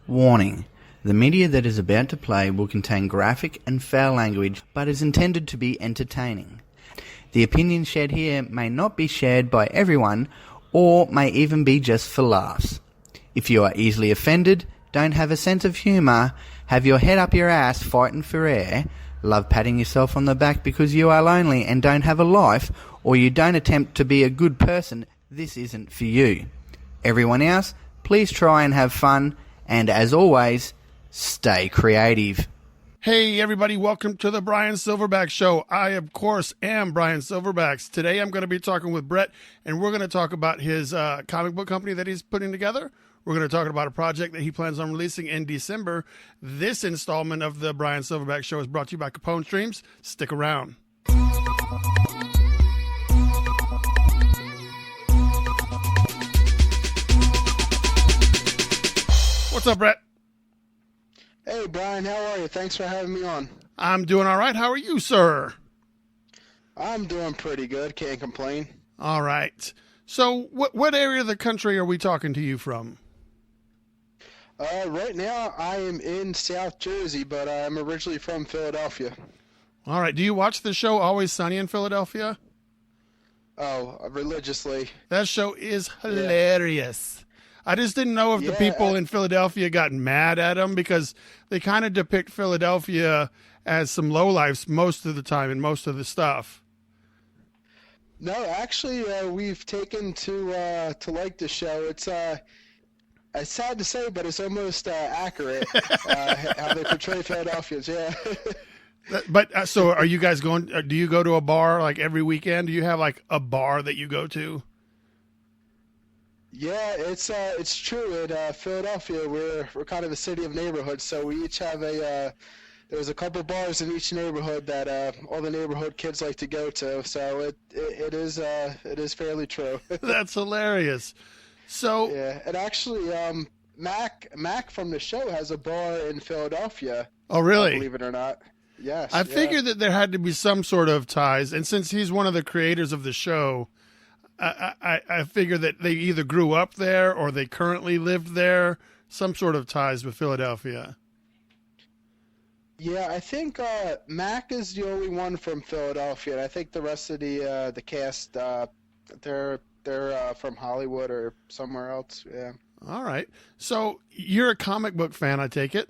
Warning: the media that is about to play will contain graphic and foul language, but is intended to be entertaining. The opinions shared here may not be shared by everyone, or may even be just for laughs. If you are easily offended, don't have a sense of humour, have your head up your ass fighting for air, love patting yourself on the back because you are lonely and don't have a life, or you don't attempt to be a good person, this isn't for you. Everyone else, please try and have fun, and as always, stay creative. Hey everybody, welcome to the Bryan SilverBax Show. I, of course, am Bryan SilverBax. Today I'm going to be talking with Brett, and we're going to talk about his comic book company that he's putting together. We're going to talk about a project that he plans on releasing in December. This installment of the Bryan SilverBax Show is brought to you by Capone Streams. Stick around. What's up, Brett? Hey, Brian, how are you? Thanks for having me on. I'm doing all right. How are you, sir? I'm doing pretty good. Can't complain. All right. So what area of the country are we talking to you from? Right now, I am in South Jersey, but I'm originally from Philadelphia. All right. Do you watch the show Always Sunny in Philadelphia? Oh, religiously. That show is hilarious. I just didn't know if the people in Philadelphia got mad at him because they kind of depict Philadelphia as some lowlifes most of the time in most of the stuff. No, actually, we've taken to like the show. It's sad to say, but it's almost accurate how they portray Philadelphians. Yeah. But so, are you guys going? Do you go to a bar like every weekend? Do you have like a bar that you go to? Yeah, it's true. In Philadelphia, we're kind of a city of neighborhoods, so we each have there's a couple bars in each neighborhood that all the neighborhood kids like to go to. So it is fairly true. That's hilarious. So yeah, and actually, Mac from the show has a bar in Philadelphia. Oh, really? Believe it or not. Yes. I figured that there had to be some sort of ties, and since he's one of the creators of the show, I figure that they either grew up there or they currently lived there, some sort of ties with Philadelphia. Yeah, I think Mac is the only one from Philadelphia, and I think the rest of the cast they're from Hollywood or somewhere else. Yeah. All right. So you're a comic book fan, I take it?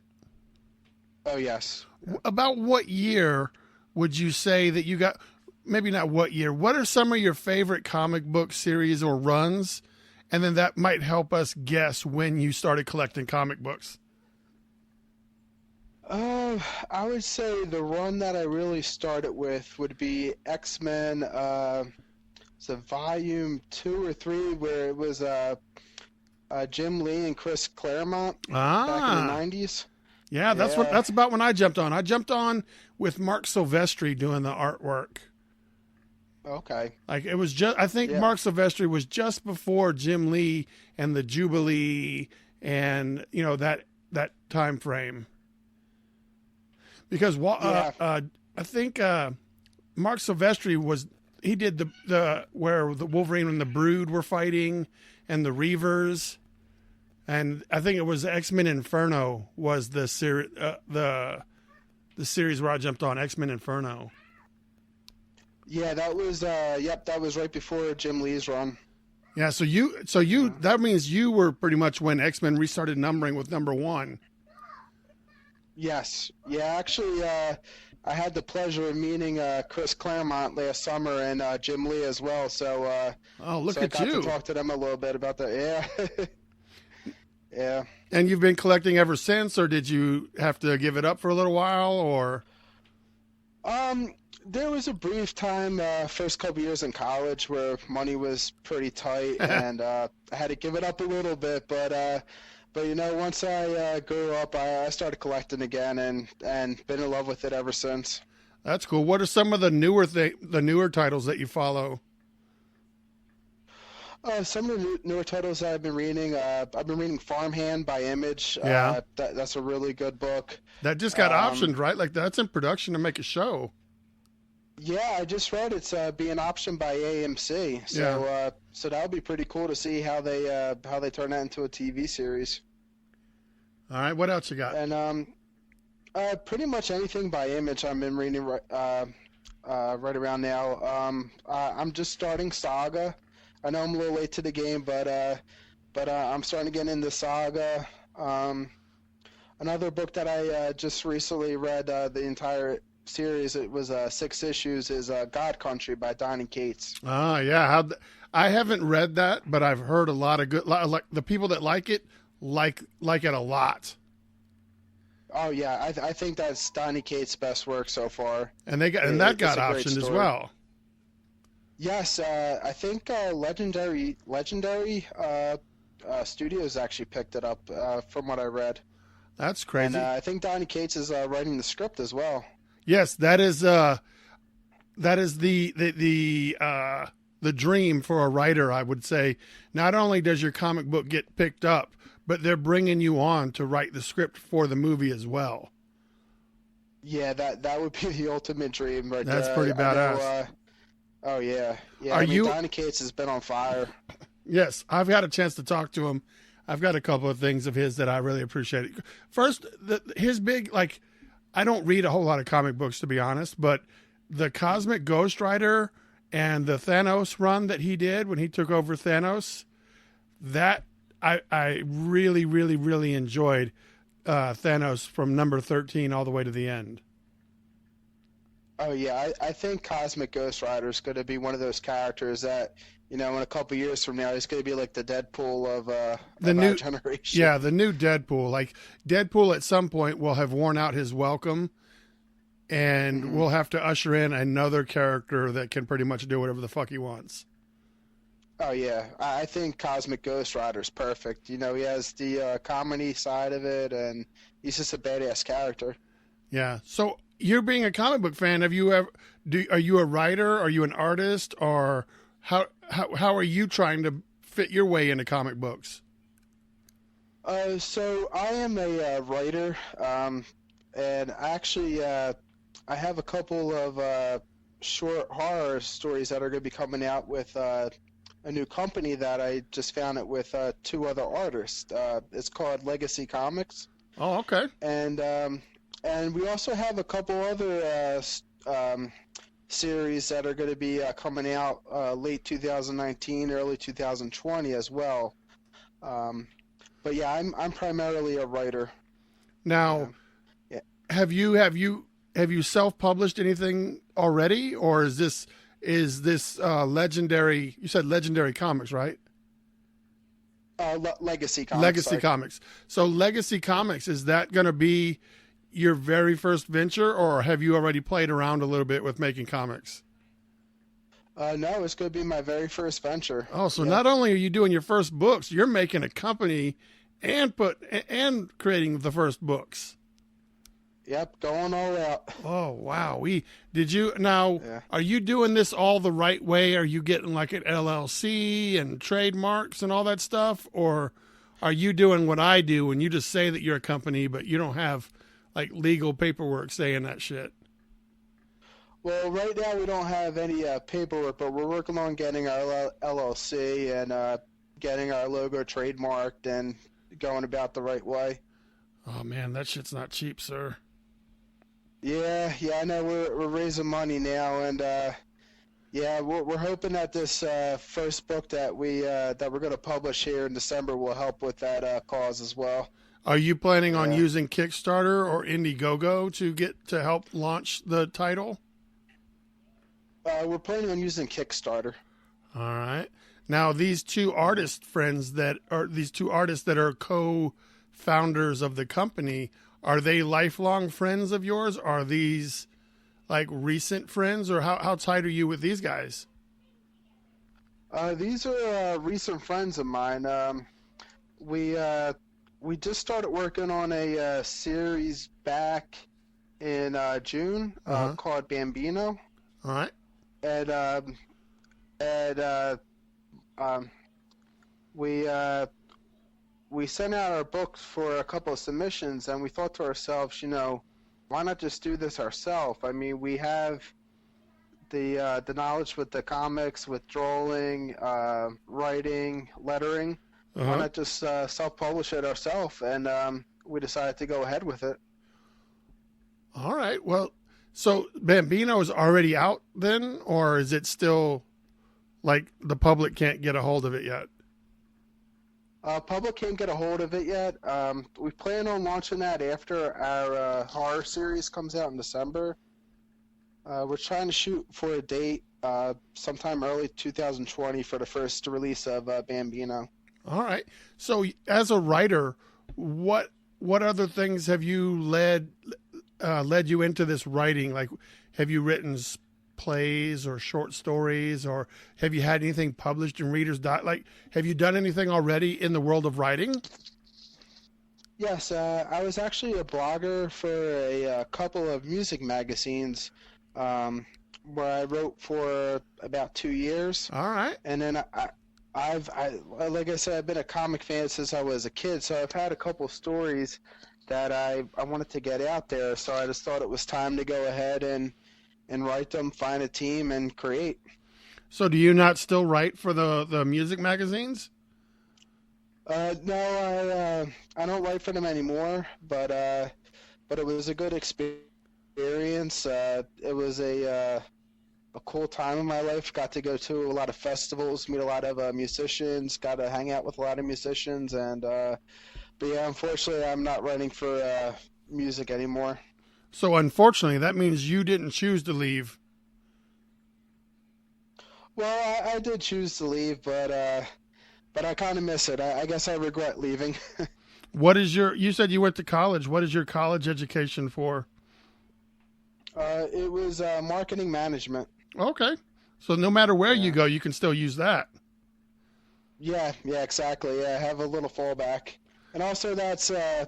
Oh, yes. About what year would you say that you got? Maybe not what year. What are some of your favorite comic book series or runs? And then that might help us guess when you started collecting comic books. I would say the run that I really started with would be X-Men, it's a volume 2 or 3 where it was Jim Lee and Chris Claremont back in the 90s. Yeah, that's about when I jumped on. I jumped on with Mark Silvestri doing the artwork. Okay. Like it was just, I think Mark Silvestri was just before Jim Lee and the Jubilee and that time frame. Because I think Mark Silvestri he did the where the Wolverine and the Brood were fighting and the Reavers, and I think it was X-Men Inferno was the series where I jumped on, X-Men Inferno. Yeah, that was that was right before Jim Lee's run. Yeah, so that means you were pretty much when X-Men restarted numbering with number 1. Yes. Yeah, actually I had the pleasure of meeting Chris Claremont last summer and Jim Lee as well. So look at you. I got to talk to them a little bit about that. Yeah. Yeah. And you've been collecting ever since, or did you have to give it up for a little while, or? There was a brief time, first couple years in college, where money was pretty tight, and I had to give it up a little bit. But once I grew up, I started collecting again, and been in love with it ever since. That's cool. What are some of the newer titles that you follow? Some of the newer titles I've been reading. I've been reading Farmhand by Image. Yeah. That's a really good book. That just got optioned, right? Like that's in production to make a show. Yeah, I just read it's being optioned by AMC. So so that would be pretty cool to see how they turn that into a TV series. All right, what else you got? And pretty much anything by Image I'm in reading right around now. I'm just starting Saga. I know I'm a little late to the game, but I'm starting to get into Saga. Another book that I just recently read the entire series. It was 6 issues. Is God Country by Donny Cates. Oh yeah, I haven't read that, but I've heard a lot of good. Like the people that like it it a lot. Oh yeah, I think that's Donny Cates' best work so far. And that got optioned as well. Yes, I think Legendary Studios actually picked it up from what I read. That's crazy. And I think Donny Cates is writing the script as well. Yes, that is the dream for a writer, I would say. Not only does your comic book get picked up, but they're bringing you on to write the script for the movie as well. Yeah, that would be the ultimate dream. Right That's there. pretty badass. Oh yeah. Are you? Donny Cates has been on fire. Yes, I've had a chance to talk to him. I've got a couple of things of his that I really appreciate. First, his big, like, I don't read a whole lot of comic books, to be honest, but the Cosmic Ghost Rider and the Thanos run that he did when he took over Thanos, that I really, really, really enjoyed Thanos from number 13 all the way to the end. Oh yeah, I think Cosmic Ghost Rider is going to be one of those characters that, you know, in a couple years from now, he's going to be like the Deadpool of the new our generation. Yeah, the new Deadpool. Like Deadpool, at some point will have worn out his welcome, and we'll have to usher in another character that can pretty much do whatever the fuck he wants. Oh yeah, I think Cosmic Ghost Rider is perfect. You know, he has the comedy side of it, and he's just a badass character. Yeah. So you're being a comic book fan. Have you ever? Are you a writer? Are you an artist? Or how are you trying to fit your way into comic books? So I am a writer, and actually I have a couple of short horror stories that are going to be coming out with a new company that I just found it with 2 other artists. It's called Legacy Comics. Oh, okay. And we also have a couple other series that are going to be coming out late 2019, early 2020 as well. But yeah, I'm primarily a writer. Now, yeah. have you self-published anything already, or is this Legendary? You said Legendary Comics, right? Legacy Comics. Legacy sorry. Comics. So Legacy Comics, is that going to be your very first venture, or have you already played around a little bit with making comics? No, it's going to be my very first venture. Oh, so not only are you doing your first books, you're making a company and creating the first books. Yep, going all out. Oh, wow. Are you doing this all the right way? Are you getting like an LLC and trademarks and all that stuff? Or are you doing what I do when you just say that you're a company, but you don't have like legal paperwork saying that shit? Well, right now we don't have any paperwork, but we're working on getting our LLC and getting our logo trademarked and going about the right way. Oh, man, that shit's not cheap, sir. Yeah, I know we're raising money now, and we're hoping that this first book that we're going to publish here in December will help with that cause as well. Are you planning on using Kickstarter or Indiegogo to help launch the title? We're planning on using Kickstarter. All right. Now, these two artists that are co-founders of the company, are they lifelong friends of yours? Are these like recent friends, or how tight are you with these guys? These are recent friends of mine. We just started working on a series back in June called Bambino. All right. We sent out our books for a couple of submissions, and we thought to ourselves, why not just do this ourselves? I mean, we have the knowledge with the comics, with drawing, writing, lettering. Why not just self-publish it ourselves? And we decided to go ahead with it. All right. Well, so Bambino is already out then, or is it still like the public can't get a hold of it yet? Public can't get a hold of it yet. We plan on launching that after our horror series comes out in December. We're trying to shoot for a date sometime early 2020 for the first release of Bambino. All right. So as a writer, what other things have you led you into this writing? Like, have you written plays or short stories, or have you had anything published in Reader's Dot? Like, have you done anything already in the world of writing? Yes, I was actually a blogger for a couple of music magazines where I wrote for about 2 years. All right. And then I've like I said, I've been a comic fan since I was a kid, so I've had a couple of stories that I wanted to get out there. So I just thought it was time to go ahead and write them, find a team, and create. So do you not still write for the music magazines? No, I don't write for them anymore, but it was a good experience. It was a cool time in my life. Got to go to a lot of festivals, meet a lot of musicians, got to hang out with a lot of musicians, and but yeah, unfortunately, I'm not writing for music anymore. So unfortunately, that means you didn't choose to leave. Well, I did choose to leave, but I kind of miss it. I guess I regret leaving. You said you went to college. What is your college education for? It was marketing management. Okay. So no matter where you go, you can still use that. Yeah, exactly. Yeah, have a little fallback. And also that's going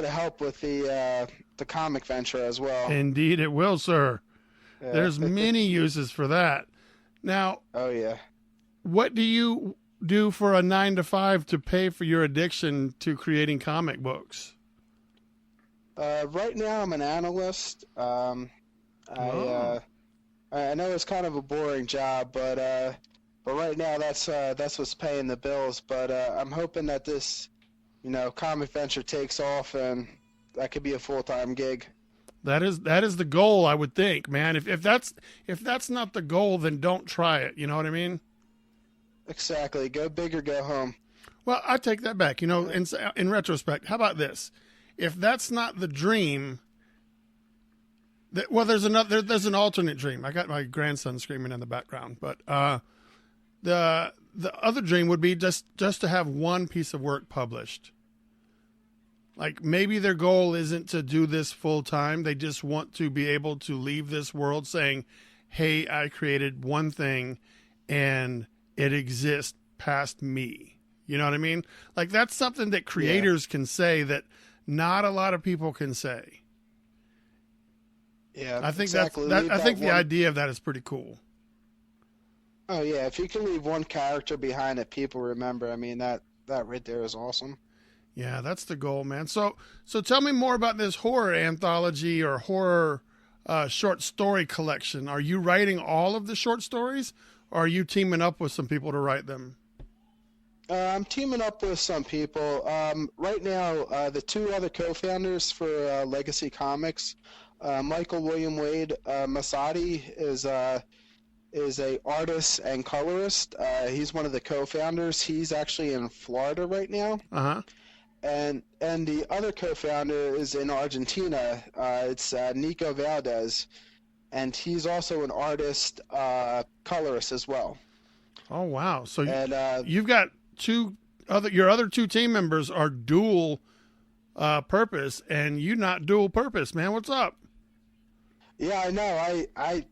to help with the comic venture as well. Indeed it will, sir. Yeah. There's many uses for that. Now, oh yeah. What do you do for a 9 to 5 to pay for your addiction to creating comic books? Right now I'm an analyst. I know it's kind of a boring job, but right now that's what's paying the bills. But I'm hoping that this, comic venture takes off, and that could be a full-time gig. That is the goal, I would think, man. If that's not the goal, then don't try it. You know what I mean? Exactly. Go big or go home. Well, I take that back. In retrospect, how about this? If that's not the dream, there's an alternate dream. I got my grandson screaming in the background, but the other dream would be just to have one piece of work published. Like, maybe their goal isn't to do this full time. They just want to be able to leave this world saying, hey, I created one thing and it exists past me. You know what I mean? Like, that's something that creators can say that not a lot of people can say. Yeah, I think exactly. I think the idea of that is pretty cool. Oh yeah, if you can leave one character behind that people remember, I mean that right there is awesome. Yeah, that's the goal, man. So tell me more about this horror anthology or horror short story collection. Are you writing all of the short stories, or are you teaming up with some people to write them? I'm teaming up with some people. Right now, the two other co-founders for Legacy Comics, Michael William Wade Masadi is a artist and colorist. He's one of the co-founders. He's actually in Florida right now. Uh-huh. And the other co-founder is in Argentina. It's Nico Valdez, and he's also an artist, colorist as well. Oh wow! So you've got your other two team members are dual purpose, and you not dual purpose, man. What's up? Yeah, I know. I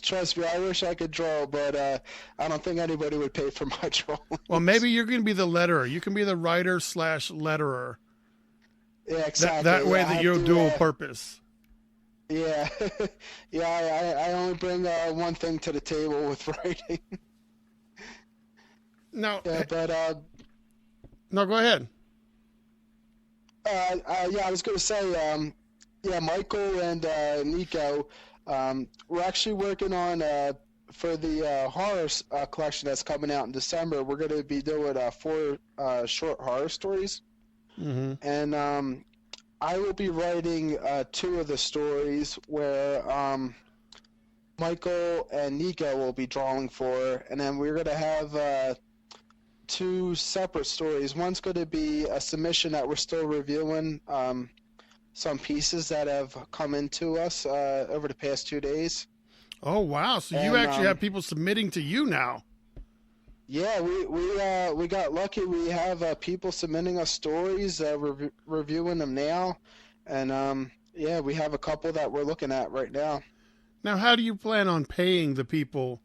trust me. I wish I could draw, but I don't think anybody would pay for my drawing. Well, maybe you're going to be the letterer. You can be the writer/letterer. Yeah, exactly. That way that you're dual purpose. Yeah, yeah. I only bring one thing to the table with writing. No. Yeah, but no, go ahead. Yeah, I was going to say. Yeah, Michael and Nico, we're actually working on for the horror collection that's coming out in December. We're going to be doing 4 short horror stories. and I will be writing two of the stories where Michael and Nico will be drawing for, and then we're going to have two separate stories. One's going to be a submission that we're still reviewing, some pieces that have come into us over the past 2 days. Oh, wow. So you actually have people submitting to you now. Yeah, we got lucky. We have people submitting us stories, reviewing them now, and yeah, we have a couple that we're looking at right now. Now, how do you plan on paying the people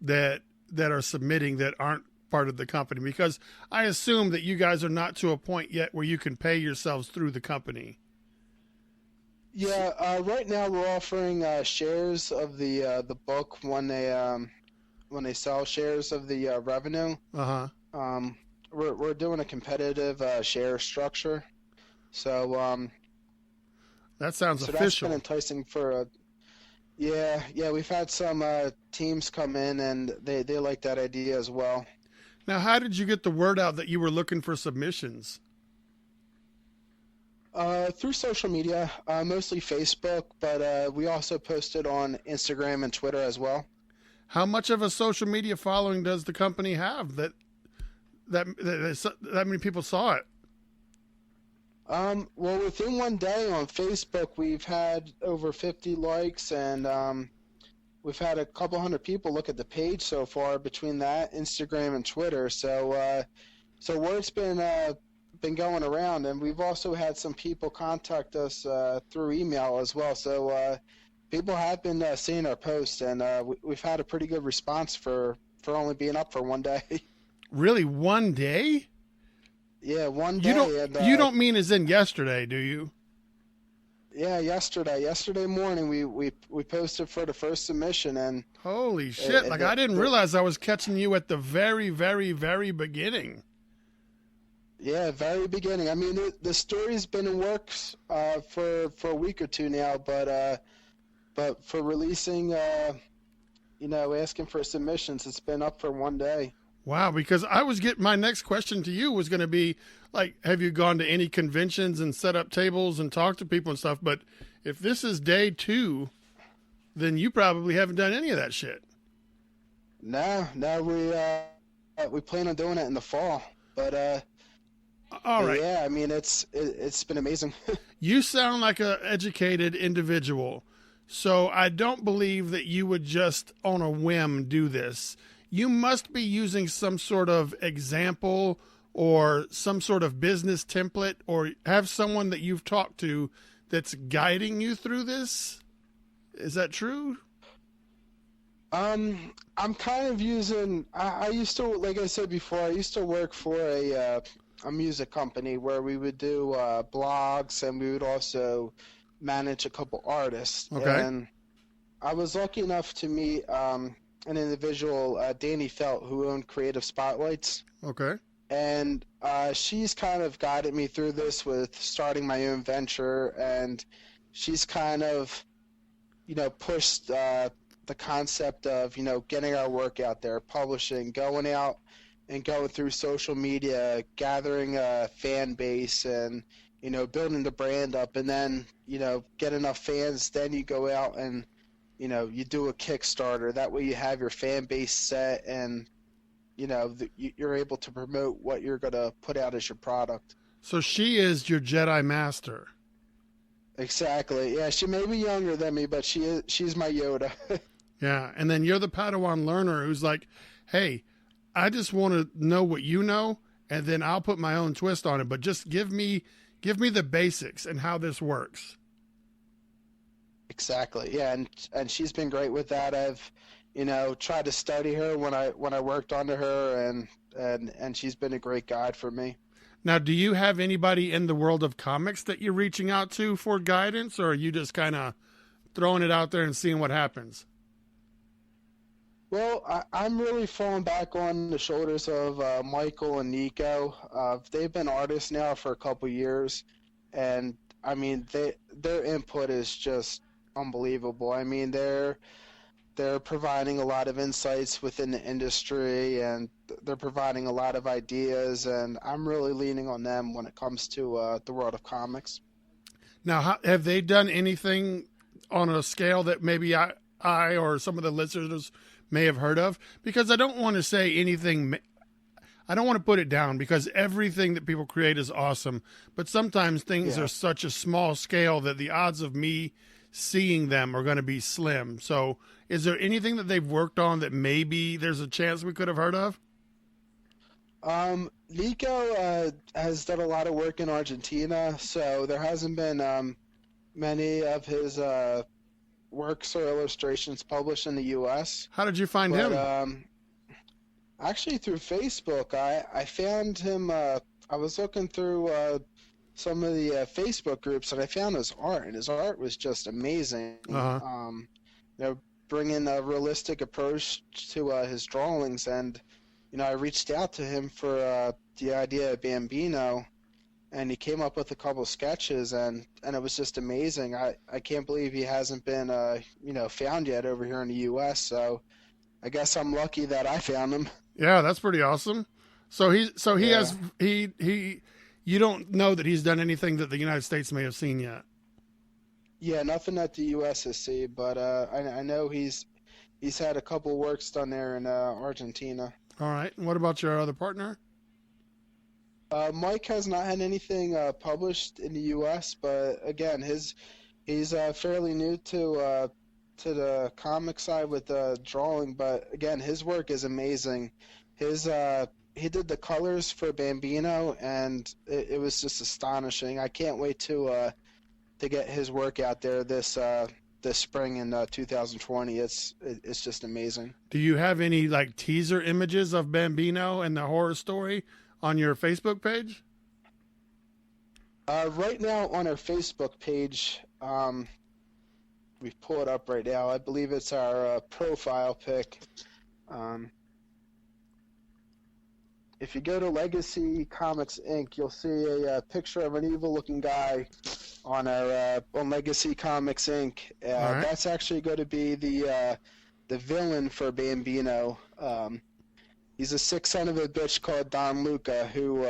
that are submitting that aren't part of the company? Because I assume that you guys are not to a point yet where you can pay yourselves through the company. Yeah, right now we're offering shares of the book when they sell shares of the revenue. We're doing a competitive share structure, so that sounds official. That's been enticing for yeah. We've had some teams come in and they like that idea as well. Now, how did you get the word out that you were looking for submissions? Through social media, mostly Facebook, but we also posted on Instagram and Twitter as well. How much of a social media following does the company have that many people saw it? Well, within 1 day on Facebook, we've had over 50 likes, and we've had a couple hundred people look at the page so far between that, Instagram, and Twitter. So word's been going around, and we've also had some people contact us through email as well. So people have been seeing our posts, and we've had a pretty good response for only being up for 1 day. Really, 1 day? Yeah, 1 day. You don't mean as in yesterday, do you? Yeah, yesterday morning we posted for the first submission, and holy shit! I didn't realize I was catching you at the very, very, very beginning. Yeah, very beginning. I mean, the story's been in works for a week or two now, but for releasing, asking for submissions, it's been up for 1 day. Wow, because my next question to you was going to be, like, have you gone to any conventions and set up tables and talked to people and stuff? But if this is day 2, then you probably haven't done any of that shit. No, we plan on doing it in the fall, but all right. Yeah, I mean, it's been amazing. You sound like an educated individual, so I don't believe that you would just on a whim do this. You must be using some sort of example or some sort of business template, or have someone that you've talked to that's guiding you through this. Is that true? I'm kind of using. I used to, like I said before, I used to work for a music company where we would do blogs, and we would also manage a couple artists. Okay. And I was lucky enough to meet an individual, Danny Felt, who owned Creative Spotlights. Okay. And she's kind of guided me through this with starting my own venture, and she's kind of, pushed the concept of, getting our work out there, publishing, going out and going through social media, gathering a fan base, and, building the brand up, and then, get enough fans, then you go out and, you do a Kickstarter. That way you have your fan base set, and, you're able to promote what you're going to put out as your product. So she is your Jedi Master. Exactly. Yeah, she may be younger than me, but she's my Yoda. Yeah, and then you're the Padawan learner who's like, hey, I just want to know what you know, and then I'll put my own twist on it, but just give me the basics and how this works. Exactly. Yeah, and she's been great with that. I've, tried to study her when I worked under her, and she's been a great guide for me. Now, do you have anybody in the world of comics that you're reaching out to for guidance, or are you just kind of throwing it out there and seeing what happens? Well, I'm really falling back on the shoulders of Michael and Nico. They've been artists now for a couple years, and I mean, their input is just unbelievable. I mean, they're providing a lot of insights within the industry, and they're providing a lot of ideas, and I'm really leaning on them when it comes to the world of comics. Now, have they done anything on a scale that maybe I or some of the listeners may have heard of? Because I don't want to say anything. I don't want to put it down, because everything that people create is awesome. But sometimes things are such a small scale that the odds of me seeing them are going to be slim. So is there anything that they've worked on that maybe there's a chance we could have heard of? Nico has done a lot of work in Argentina, so there hasn't been many of his works or illustrations published in the U.S. How did you find him? Actually, through Facebook. I found him. I was looking through some of the Facebook groups, and I found his art, and his art was just amazing. Bringing a realistic approach to his drawings, and I reached out to him for the idea of Bambino, and he came up with a couple sketches, and it was just amazing. I can't believe he hasn't been found yet over here in the U.S. So I guess I'm lucky that I found him. Yeah, that's pretty awesome. So he has you don't know that he's done anything that the United States may have seen yet. Yeah, nothing that the U.S. has seen, but I know he's had a couple works done there in Argentina. All right. And what about your other partner? Mike has not had anything published in the U.S., but again, he's fairly new to the comic side with drawing. But again, his work is amazing. He did the colors for Bambino, and it was just astonishing. I can't wait to get his work out there this spring in 2020. It's just amazing. Do you have any like teaser images of Bambino and the horror story on your Facebook page? Right now on our Facebook page, we pull it up right now. I believe it's our profile pic. If you go to Legacy Comics Inc., you'll see a picture of an evil-looking guy on our on Legacy Comics Inc. Right. That's actually going to be the villain for Bambino. He's a sick son of a bitch called Don Luca, who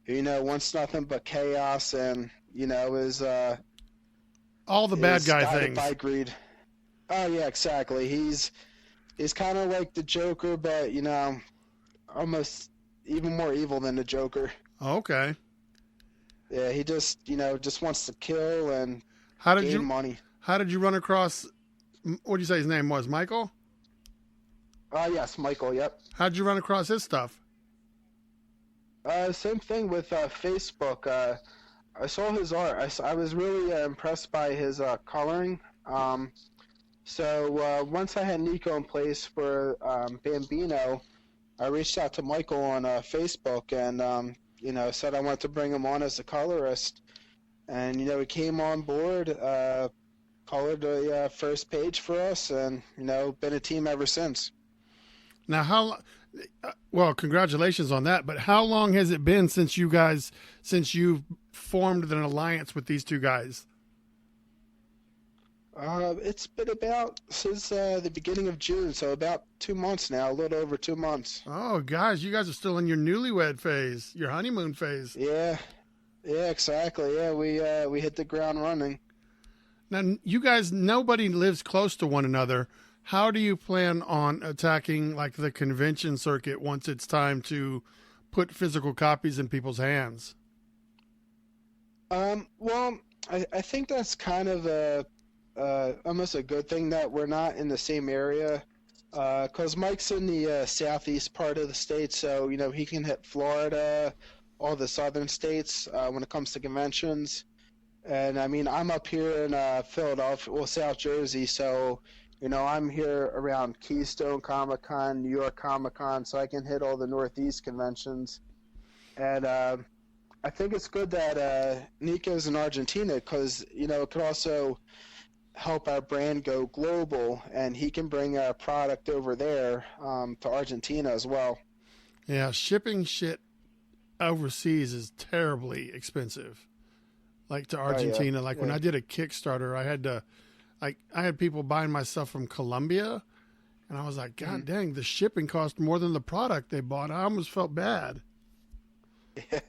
wants nothing but chaos, and is all the bad guy guided things. By greed. Oh yeah, exactly. He's kind of like the Joker, but almost even more evil than the Joker. Okay. Yeah, he just wants to kill and gain money. How did you run across? What did you say his name was? Michael? Yes, Michael. Yep. How did you run across his stuff? Same thing with Facebook. I saw his art. I was really impressed by his coloring. So once I had Nico in place for Bambino, I reached out to Michael on Facebook and said I wanted to bring him on as a colorist, and he came on board, colored the first page for us, and been a team ever since. Now, well, congratulations on that. But how long has it been since you've formed an alliance with these two guys? It's been about since the beginning of June, so about 2 months now, a little over 2 months. Oh, guys, you guys are still in your newlywed phase, your honeymoon phase. Yeah, exactly. Yeah, we hit the ground running. Now, you guys, nobody lives close to one another. How do you plan on attacking like the convention circuit once it's time to put physical copies in people's hands? Well, I think that's kind of almost a good thing that we're not in the same area, because Mike's in the southeast part of the state, so he can hit Florida, all the southern states when it comes to conventions. And I mean, I'm up here in Philadelphia, well, South Jersey, so I'm here around Keystone Comic-Con, New York Comic-Con, so I can hit all the Northeast conventions. And I think it's good that Nico's in Argentina, because it could also help our brand go global, and he can bring our product over there to Argentina as well. Yeah, shipping shit overseas is terribly expensive. Like to Argentina, when I did a Kickstarter, I like I had people buying my stuff from Colombia, and I was like, God dang, the shipping cost more than the product they bought. I almost felt bad. Yeah.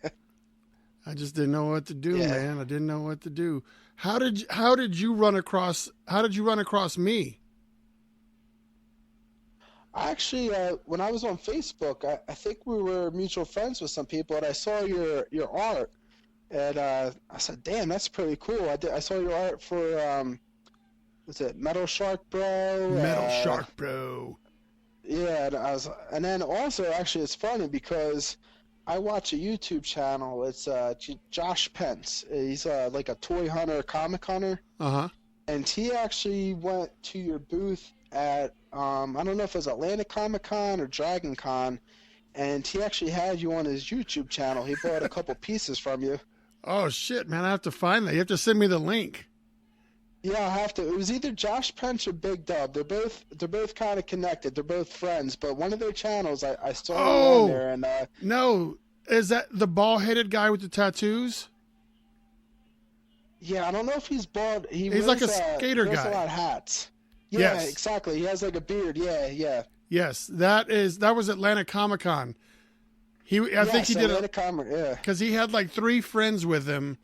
I just didn't know what to do, Yeah. man. I didn't know what to do. How did you run across me? Actually, when I was on Facebook, I think we were mutual friends with some people, and I saw your art, and I said, "Damn, that's pretty cool." I saw your art for was it Metal Shark Bro? Metal Shark Bro. Yeah, and then also actually it's funny because I watch a YouTube channel. It's Josh Pence. He's like a toy hunter, comic hunter. Uh-huh. And he actually went to your booth at I don't know if it was Atlantic Comic Con or Dragon Con, and he actually had you on his YouTube channel. He bought a couple pieces from you. Oh shit, man! I have to find that. You have to send me the link. Yeah, I have to. It was either Josh Pence or Big Dub. They're both kind of connected. They're both friends, but one of their channels I saw you on there, and no, is that the bald-headed guy with the tattoos? yeah, I don't know if he's bald. He's like a skater wears guy. a lot of hats. Yeah, Yes. exactly. He has like a beard. Yeah. Yes, that was Atlantic Comic Con. I think he did it Yeah. because he had like 3 friends with him,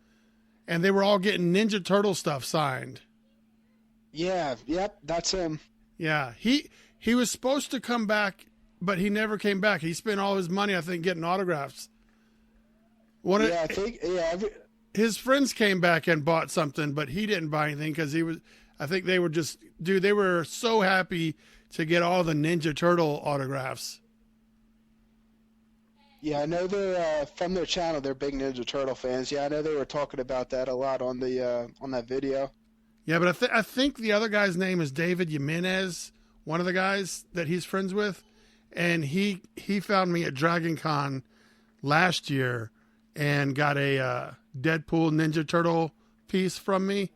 and they were all getting Ninja Turtle stuff signed. Yeah. Yep. That's him. Yeah, he was supposed to come back, but he never came back. He spent all his money, I think, getting autographs. I think. Yeah. His friends came back and bought something, but he didn't buy anything because I think they were they were so happy to get all the Ninja Turtle autographs. Yeah, I know they're from their channel. They're big Ninja Turtle fans. Yeah, I know they were talking about that a lot on that video. Yeah, but I think the other guy's name is David Jimenez, one of the guys that he's friends with, and he found me at Dragon Con last year and got a Deadpool Ninja Turtle piece from me,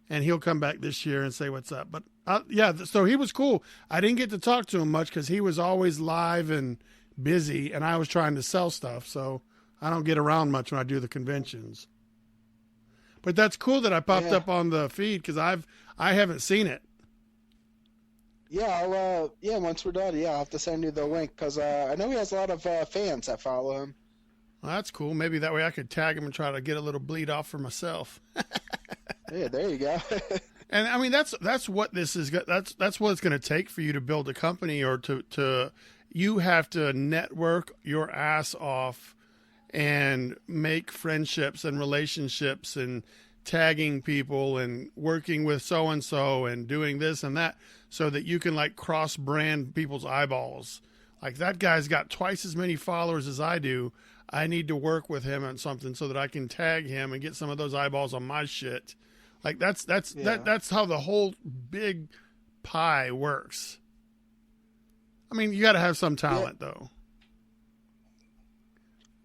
and he'll come back this year and say what's up. But yeah, so he was cool. I didn't get to talk to him much because he was always live and busy, and I was trying to sell stuff, so I don't get around much when I do the conventions. But that's cool that I popped up on the feed because I haven't seen it. Yeah, once we're done, I'll have to send you the link because I know he has a lot of fans that follow him. Well, that's cool. Maybe that way I could tag him and try to get a little bleed off for myself. Yeah, there you go. And I mean that's what this is. That's what it's going to take for you to build a company, or to you have to network your ass off and make friendships and relationships and tagging people and working with so-and-so and doing this and that so that you can like cross brand people's eyeballs. Like that guy's got twice as many followers as I do. I need to work with him on something so that I can tag him and get some of those eyeballs on my shit. Like that's how the whole big pie works. I mean, you got to have some talent though.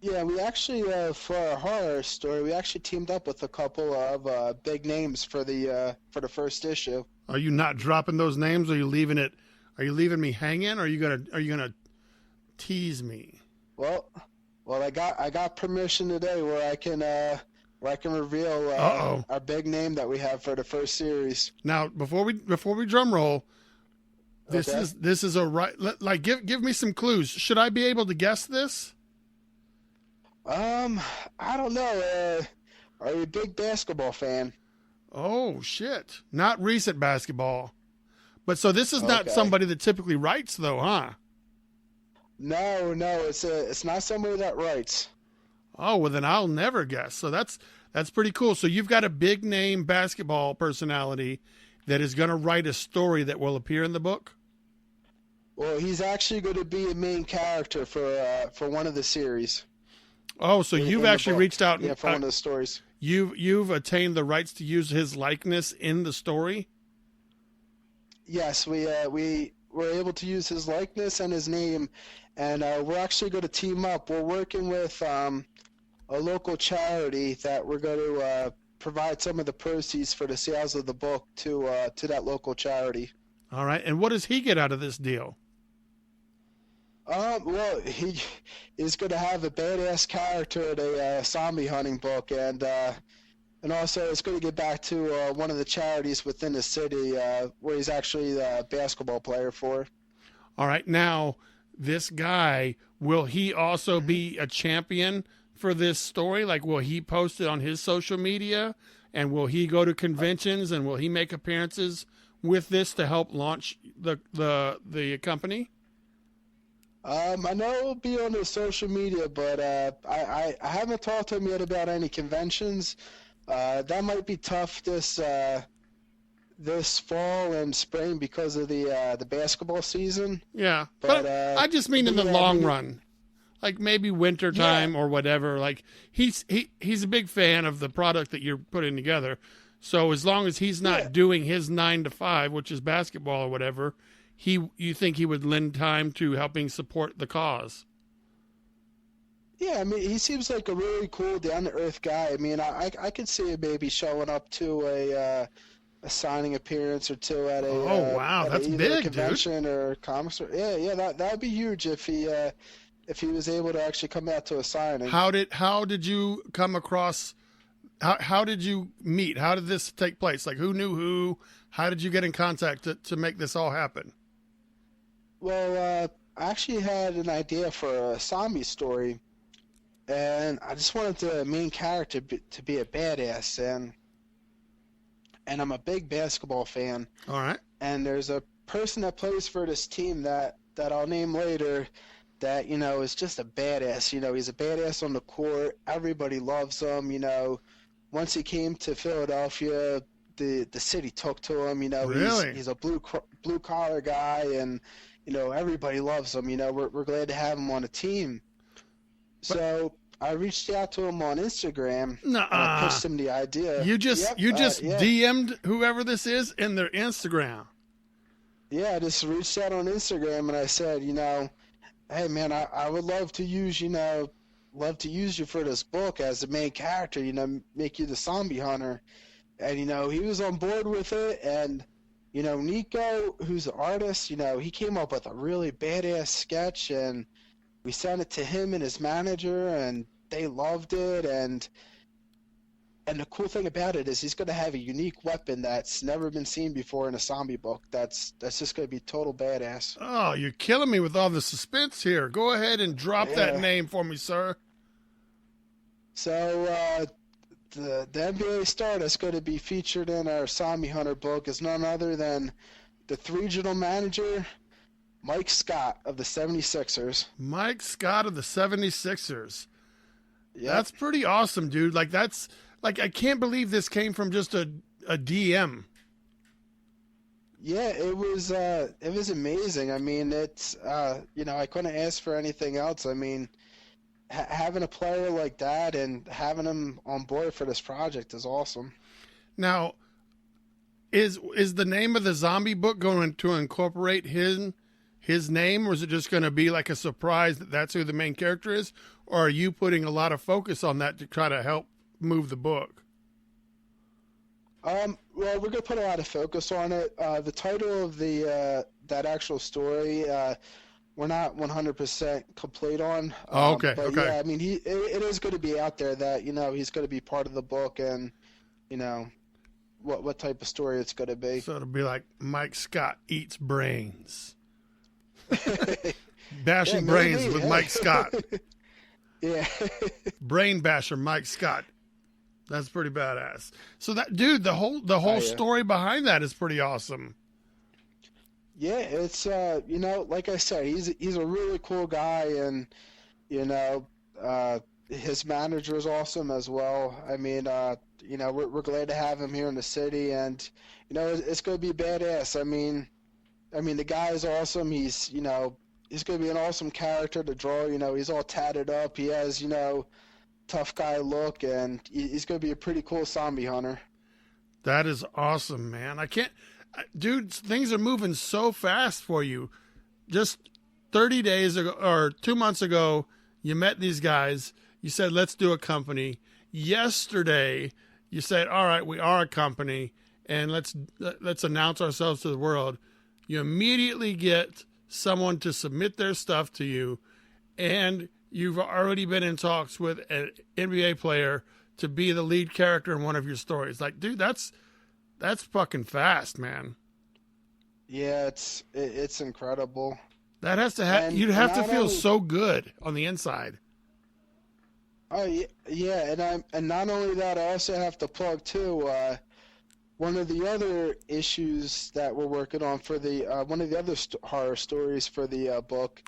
Yeah, we actually, for our horror story, we actually teamed up with a couple of big names for the first issue. Are you not dropping those names? Or are you leaving it? Are you leaving me hanging? Or are you gonna tease me? Well, I got permission today where I can reveal our big name that we have for the first series. Now, before we drum roll, this is a right. Like, give me some clues. Should I be able to guess this? I don't know. Are you a big basketball fan? Oh shit! Not recent basketball, but so this is not somebody that typically writes, though, huh? No, it's not somebody that writes. Oh well, then I'll never guess. So that's pretty cool. So you've got a big name basketball personality that is going to write a story that will appear in the book. Well, he's actually going to be a main character for one of the series. Oh, so you've actually reached out. Yeah, for one of the stories. You've attained the rights to use his likeness in the story? Yes, we were able to use his likeness and his name, and we're actually going to team up. We're working with a local charity that we're going to provide some of the proceeds for the sales of the book to that local charity. All right, and what does he get out of this deal? Well, he is going to have a badass character in a zombie hunting book, and And also, it's going to get back to one of the charities within the city where he's actually the basketball player for. All right. Now, this guy, will he also be a champion for this story? Like, will he post it on his social media? And will he go to conventions and will he make appearances with this to help launch the company? I know it'll be on his social media, but I haven't talked to him yet about any conventions. That might be tough this fall and spring because of the basketball season. Yeah, but I just mean in the long run, like maybe winter time or whatever. Like he's a big fan of the product that you're putting together. So as long as he's not doing his 9 to 5, which is basketball or whatever, you think he would lend time to helping support the cause? Yeah, I mean, he seems like a really cool, down-to-earth guy. I mean, I could see him maybe showing up to a signing appearance or two at a that's either big, a convention dude. or comics. Yeah, that would be huge if he was able to actually come out to a signing. How did you come across? How did you meet? How did this take place? Like, who knew who? How did you get in contact to make this all happen? Well, I actually had an idea for a zombie story. And I just wanted the main character to be a badass, and I'm a big basketball fan. All right. And there's a person that plays for this team that I'll name later that, is just a badass. He's a badass on the court. Everybody loves him. Once he came to Philadelphia, the city took to him. Really? He's a blue collar guy, and everybody loves him. We're glad to have him on the team. So I reached out to him on Instagram. And I pitched him the idea. You just DM'd whoever this is in their Instagram. Yeah, I just reached out on Instagram and I said, hey man, I would love to use you for this book as the main character. Make you the zombie hunter. And he was on board with it. And Nico, who's an artist, he came up with a really badass sketch and we sent it to him and his manager, and they loved it. And the cool thing about it is he's going to have a unique weapon that's never been seen before in a zombie book. That's just going to be total badass. Oh, you're killing me with all the suspense here. Go ahead and drop that name for me, sir. So the NBA star that's going to be featured in our zombie hunter book is none other than the regional manager, Mike Scott of the 76ers. Mike Scott of the 76ers. Yep. That's pretty awesome, dude. I can't believe this came from just a DM. Yeah, it was amazing. I mean, it's I couldn't ask for anything else. I mean, having a player like that and having him on board for this project is awesome. Now, is the name of the zombie book going to incorporate his name, or is it just going to be like a surprise that that's who the main character is? Or are you putting a lot of focus on that to try to help move the book? Well, we're going to put a lot of focus on it. The title of that actual story, we're not 100% complete on. Oh, okay. But okay. yeah, I mean, it is going to be out there that, he's going to be part of the book and, what type of story it's going to be. So it'll be like Mike Scott eats brains. Bashing brains with Mike Scott. Yeah. Brain basher Mike Scott. That's pretty badass. So that dude, the whole story behind that is pretty awesome. Yeah, it's like I said, he's a really cool guy, and his manager is awesome as well. I mean, we're glad to have him here in the city, and it's going to be badass. I mean, the guy is awesome. He's he's going to be an awesome character to draw. He's all tatted up. He has tough guy look, and he's going to be a pretty cool zombie hunter. That is awesome, man. Dude, things are moving so fast for you. Just 30 days ago or 2 months ago, you met these guys. You said, let's do a company. Yesterday, you said, all right, we are a company, and let's announce ourselves to the world. You immediately get someone to submit their stuff to you, and you've already been in talks with an NBA player to be the lead character in one of your stories. Like, dude, that's fucking fast, man. Yeah, it's incredible. That has to have, you'd have to feel so good on the inside. Oh yeah, and not only that, I also have to plug too. One of the other issues that we're working on for the one of the other horror stories for the book,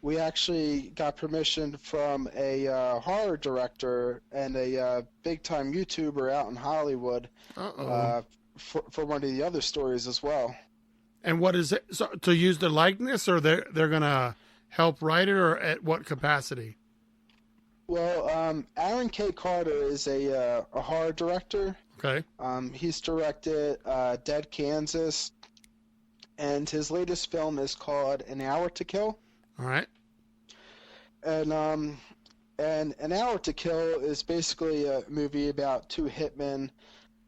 we actually got permission from a horror director and a big time YouTuber out in Hollywood for one of the other stories as well. And what is it? So, to use the likeness, or they're gonna help write it, or at what capacity? Well, Aaron K. Carter is a horror director. Okay. He's directed Dead Kansas, and his latest film is called An Hour to Kill. All right. And An Hour to Kill is basically a movie about two hitmen,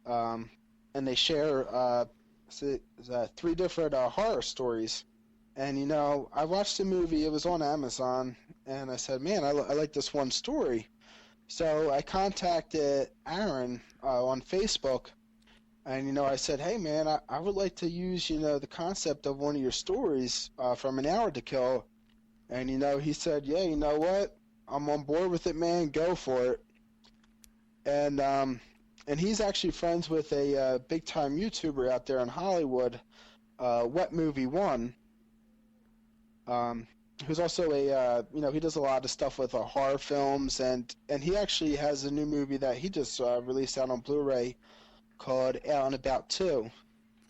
and they share 3 different horror stories. And, you know, I watched the movie. It was on Amazon, and I said, man, I like this one story. So I contacted Aaron on Facebook, and, you know, I said, hey, man, I would like to use, you know, the concept of one of your stories from An Hour to Kill. And, you know, he said, yeah, you know what? I'm on board with it, man. Go for it. And he's actually friends with a big-time YouTuber out there in Hollywood, Wet Movie One, who's also you know, he does a lot of stuff with horror films, and he actually has a new movie that he just released out on Blu-ray called Out and About 2.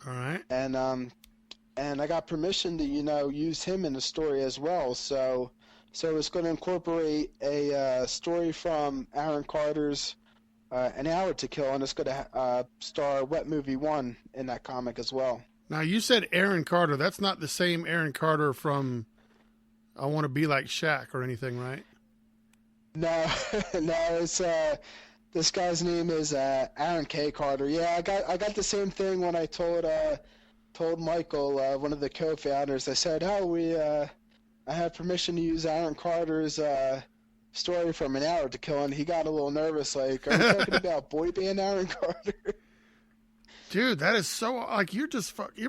All right. And I got permission to, you know, use him in the story as well. So it's going to incorporate a story from Aaron Carter's An Hour to Kill, and it's going to star Wet Movie One in that comic as well. Now, you said Aaron Carter. That's not the same Aaron Carter from I Want to Be Like Shaq or anything, right? No, no, it's this guy's name is Aaron K. Carter. Yeah, I got the same thing when I told Michael, one of the co-founders. I said, I have permission to use Aaron Carter's story from An Hour to Kill, and he got a little nervous, like, are you talking about boy band Aaron Carter? Dude, that is so, like, you're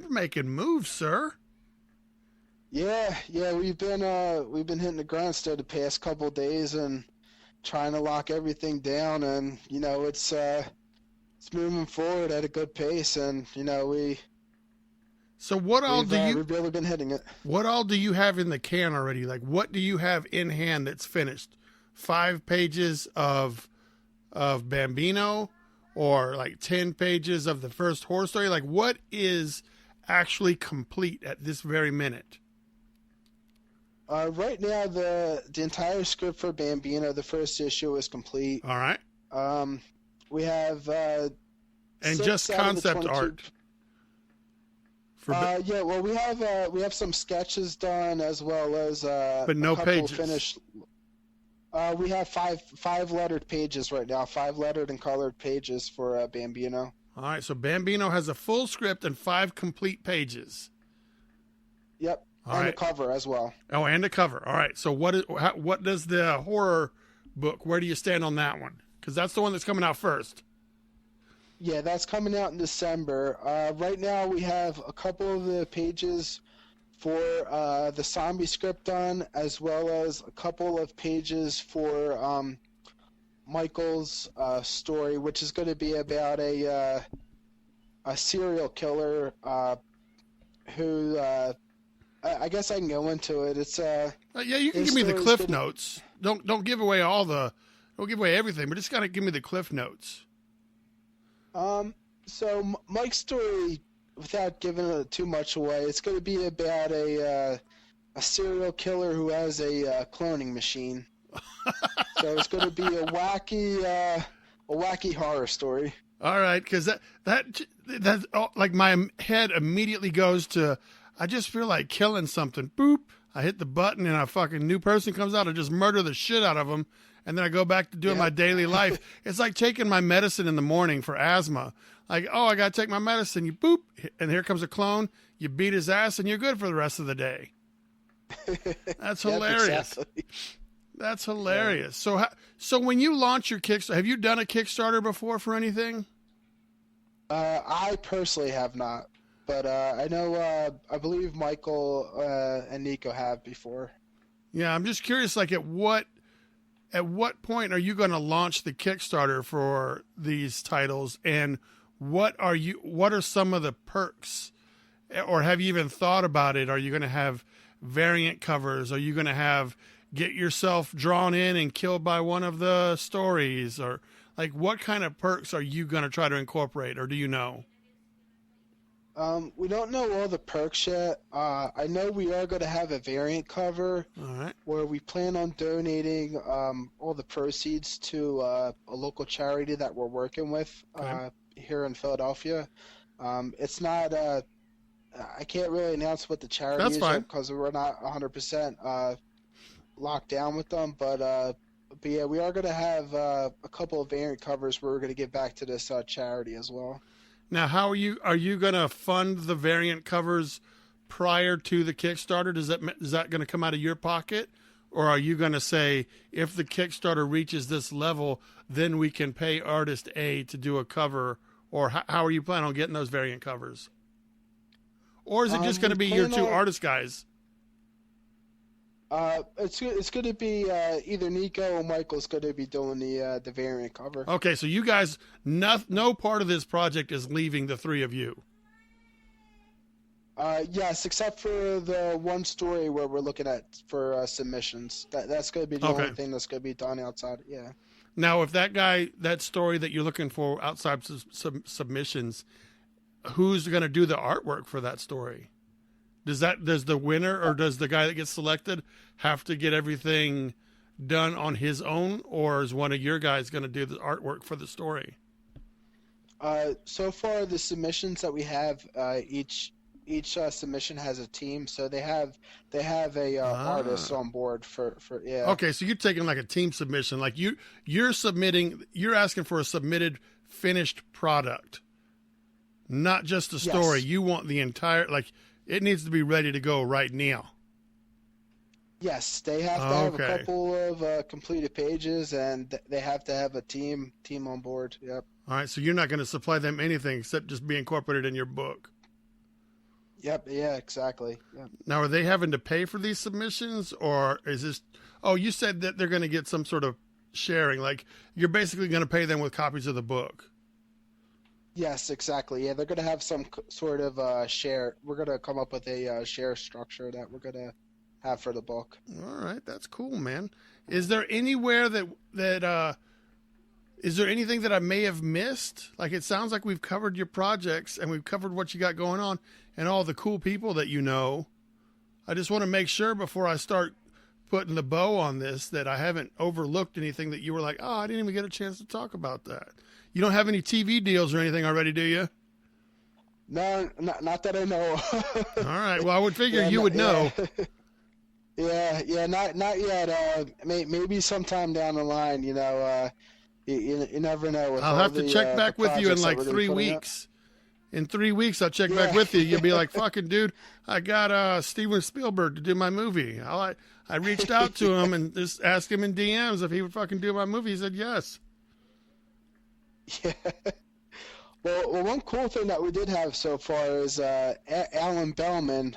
making moves, sir. Yeah, we've been hitting the grindstone the past couple of days and trying to lock everything down, and, you know, it's moving forward at a good pace, and, you know, So what all we've really been hitting it. What all do you have in the can already? Like, what do you have in hand that's finished? 5 pages of Bambino, or like 10 pages of the first horror story? Like, what is actually complete at this very minute? Right now, the entire script for Bambino, the first issue, is complete. All right. We have and just concept art. Yeah, well, we have some sketches done as well as but no pages finished. We have five lettered pages right now, 5 lettered and colored pages for Bambino. All right, so Bambino has a full script and 5 complete pages. Yep, all and right. A cover as well. Oh, and a cover. All right, so what does the horror book? Where do you stand on that one? Because that's the one that's coming out first. Yeah, that's coming out in December. Right now, we have a couple of the pages for the zombie script done, as well as a couple of pages for Michael's story, which is going to be about a serial killer who I guess I can go into it. It's yeah, you can give me the cliff notes. Don't give away don't give away everything, but just gotta give me the cliff notes. So Mike's story, without giving too much away, it's going to be about a serial killer who has a cloning machine. So it's going to be a wacky horror story. All right, because that like my head immediately goes to, I just feel like killing something. Boop! I hit the button and a fucking new person comes out. I just murder the shit out of them. And then I go back to doing my daily life. It's like taking my medicine in the morning for asthma. Like, oh, I got to take my medicine. You boop, and here comes a clone. You beat his ass, and you're good for the rest of the day. That's hilarious. Exactly. That's hilarious. So when you launch your Kickstarter, have you done a Kickstarter before for anything? I personally have not, but I know I believe Michael and Nico have before. Yeah, I'm just curious. Like, at what point are you going to launch the Kickstarter for these titles, and what are some of the perks, or have you even thought about it? Are you going to have variant covers? Are you going to get yourself drawn in and killed by one of the stories, or like what kind of perks are you going to try to incorporate, or do you know? We don't know all the perks yet. I know we are going to have a variant cover, All right. where we plan on donating all the proceeds to a local charity that we're working with here in Philadelphia. It's not. I can't really announce what the charity That's is fine. yet because we're not 100% locked down with them. But yeah, we are going to have a couple of variant covers where we're going to give back to this charity as well. Now, how are you going to fund the variant covers prior to the Kickstarter? Is that going to come out of your pocket, or are you going to say if the Kickstarter reaches this level, then we can pay artist A to do a cover, or how are you planning on getting those variant covers? Or is it just going to be your two artist guys? It's going to be either Nico or Michael's going to be doing the variant cover. Okay, so you guys, no part of this project is leaving the three of you. Yes, except for the one story where we're looking at for submissions. That's going to be the only thing that's going to be done outside. Yeah. Now, if that story that you're looking for outside submissions, who's going to do the artwork for that story? Does the winner, or does the guy that gets selected have to get everything done on his own, or is one of your guys going to do the artwork for the story? So far, the submissions that we have, each submission has a team, so they have a artist on board for yeah. Okay, so you're taking like a team submission, like you're asking for a submitted finished product, not just a story. Yes. You want the entire, like, it needs to be ready to go right now. Yes, they have to have a couple of completed pages, and they have to have a team on board. Yep. All right, so you're not going to supply them anything except just be incorporated in your book. Yep. Yeah. Exactly. Yep. Now, are they having to pay for these submissions, or is this? Oh, you said that they're going to get some sort of sharing. Like, you're basically going to pay them with copies of the book. Yes, exactly. Yeah, they're going to have some sort of share. We're going to come up with a share structure that we're going to have for the book. All right, that's cool, man. Is there anywhere that is there anything that I may have missed? Like, it sounds like we've covered your projects and we've covered what you got going on and all the cool people that you know. I just want to make sure before I start putting the bow on this that I haven't overlooked anything that you were like, oh, I didn't even get a chance to talk about that. You don't have any TV deals or anything already, do you? No, not that I know. All right. Well, I would figure you would know. Yeah, not yet. Maybe sometime down the line. You know, you never know. I'll have to check back with you in like 3 weeks. In 3 weeks, I'll check back with you. You'll be like, fucking dude, I got Steven Spielberg to do my movie. I reached out to him and just asked him in DMs if he would fucking do my movie. He said yes. Yeah. Well, one cool thing that we did have so far is Alan Bellman,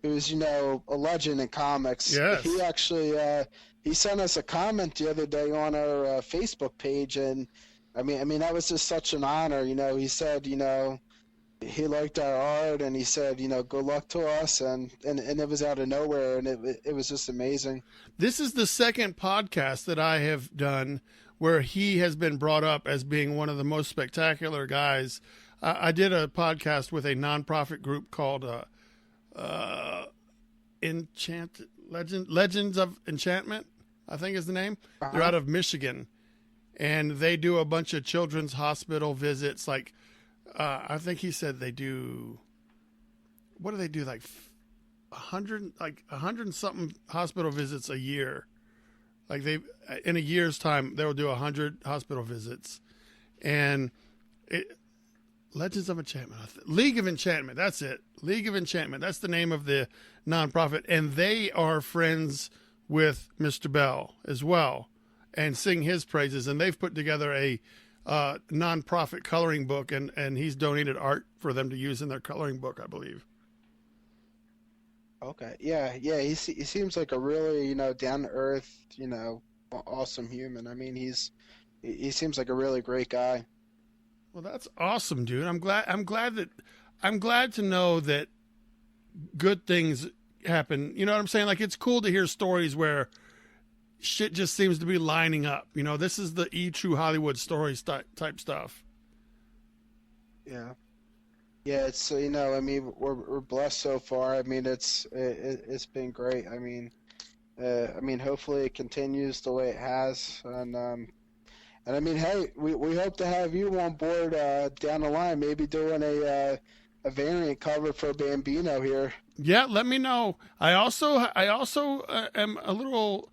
who's, a legend in comics. Yes. He actually he sent us a comment the other day on our Facebook page, and I mean that was just such an honor. He said, he liked our art, and he said, good luck to us, and it was out of nowhere, and it was just amazing. This is the second podcast that I have done where he has been brought up as being one of the most spectacular guys. I did a podcast with a nonprofit group called Legends of Enchantment, I think is the name. Uh-huh. They're out of Michigan, and they do a bunch of children's hospital visits. Like, I think he said they do. What do they do? Like 100 and something hospital visits a year. Like, in a year's time, they'll do 100 hospital visits, and Legends of Enchantment, League of Enchantment. That's it. League of Enchantment. That's the name of the nonprofit, and they are friends with Mr. Bell as well and sing his praises. And they've put together a nonprofit coloring book, and he's donated art for them to use in their coloring book, I believe. Okay. Yeah. He seems like a really, down to earth, awesome human. I mean, he seems like a really great guy. Well, that's awesome, dude. I'm glad to know that good things happen. You know what I'm saying? Like, it's cool to hear stories where shit just seems to be lining up. This is the True Hollywood stories type stuff. Yeah. Yeah, it's I mean, we're blessed so far. I mean, it's been great. I mean, hopefully it continues the way it has, and I mean, hey, we hope to have you on board down the line, maybe doing a variant cover for Bambino here. Yeah, let me know. I also am a little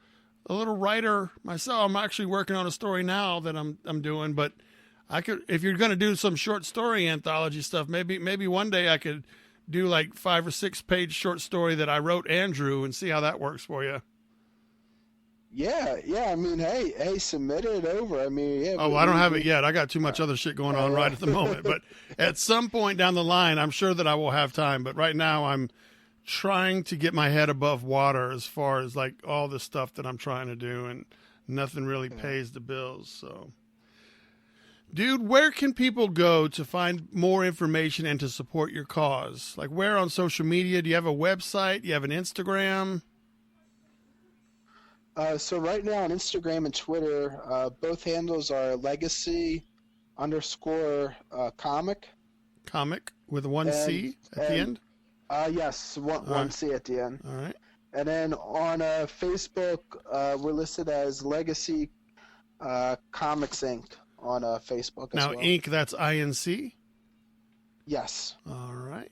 writer myself. I'm actually working on a story now that I'm doing, but I could, if you're going to do some short story anthology stuff, maybe one day I could do like 5 or 6 page short story that I wrote Andrew and see how that works for you. Yeah. I mean, hey, submit it over. I mean, yeah. Oh, I don't have it yet. I got too much other shit going on right at the moment. But at some point down the line, I'm sure that I will have time. But right now, I'm trying to get my head above water as far as like all the stuff that I'm trying to do, and nothing really pays the bills. So, dude, where can people go to find more information and to support your cause? Like, where on social media? Do you have a website? Do you have an Instagram? So right now on Instagram and Twitter, both handles are legacy_comic. Comic with one C at the end? Yes, one C at the end. All right. And then on Facebook, we're listed as Legacy Comics Inc. on Facebook as now, well. Inc., that's INC? Yes. All right.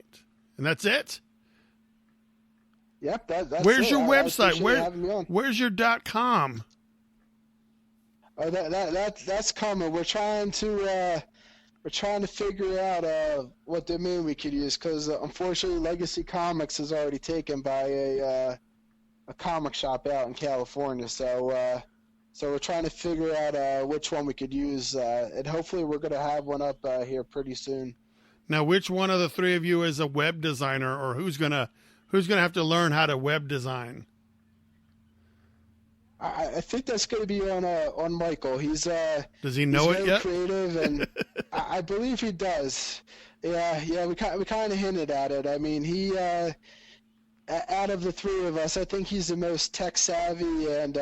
And that's it? Yep, that's Where's it. your website? Where's your .com? Oh, that's coming. We're trying to figure out what domain we could use, because unfortunately, Legacy Comics is already taken by a comic shop out in California. So we're trying to figure out which one we could use, and hopefully, we're going to have one up here pretty soon. Now, which one of the three of you is a web designer, or who's gonna have to learn how to web design? I think that's going to be on Michael. Does he know it yet? Creative, and I believe he does. Yeah. We kind of hinted at it. I mean, he out of the three of us, I think he's the most tech savvy, and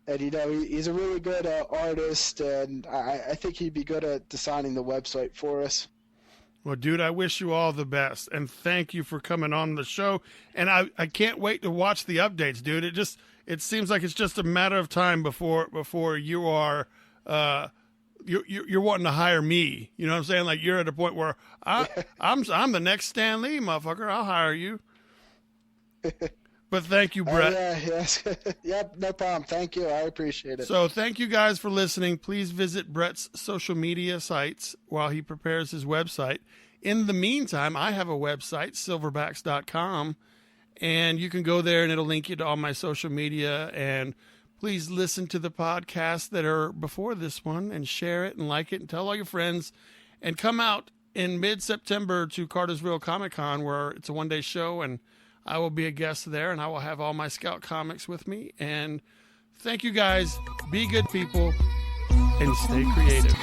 he's a really good artist, and I think he'd be good at designing the website for us. Well, dude, I wish you all the best, and thank you for coming on the show. And I can't wait to watch the updates, dude. It seems like it's just a matter of time before you are you're wanting to hire me. You know what I'm saying? Like, you're at a point where I'm the next Stan Lee, motherfucker. I'll hire you. But thank you, Brett. Yes. Yep, no problem. Thank you. I appreciate it. So thank you guys for listening. Please visit Brett's social media sites while he prepares his website. In the meantime, I have a website, silverbax.com, and you can go there and it'll link you to all my social media. And please listen to the podcasts that are before this one and share it and like it and tell all your friends. And come out in mid-September to Cartersville Comic-Con, where it's a one-day show, and I will be a guest there, and I will have all my Scout comics with me. And thank you guys. Be good people and stay creative.